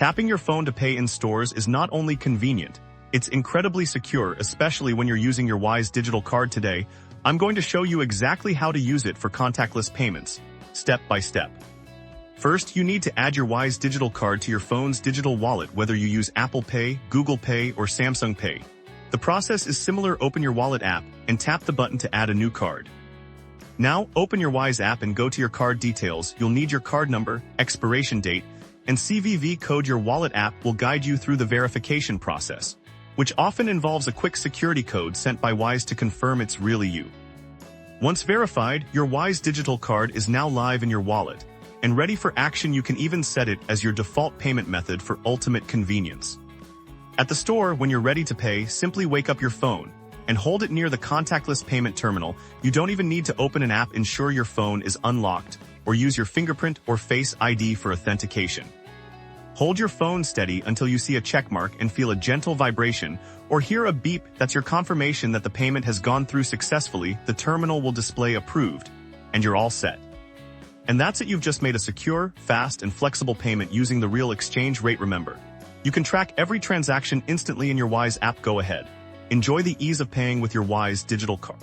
Tapping your phone to pay in stores is not only convenient, it's incredibly secure, especially when you're using your Wise digital card today. I'm going to show you exactly how to use it for contactless payments, step by step. First, you need to add your Wise digital card to your phone's digital wallet, whether you use Apple Pay, Google Pay, or Samsung Pay. The process is similar. Open your wallet app and tap the button to add a new card. Now, open your Wise app and go to your card details. You'll need your card number, expiration date, and CVV code. Your wallet app will guide you through the verification process, which often involves a quick security code sent by Wise to confirm it's really you. Once verified, your Wise digital card is now live in your wallet and ready for action. You can even set it as your default payment method for ultimate convenience. At the store, when you're ready to pay, simply wake up your phone and hold it near the contactless payment terminal. You don't even need to open an app. Ensure your phone is unlocked or use your fingerprint or Face ID for authentication. Hold your phone steady until you see a check mark and feel a gentle vibration or hear a beep. That's your confirmation that the payment has gone through successfully. The terminal will display approved, and you're all set. And that's it. You've just made a secure, fast, and flexible payment using the real exchange rate. Remember, you can track every transaction instantly in your Wise app. Go ahead. Enjoy the ease of paying with your Wise digital card.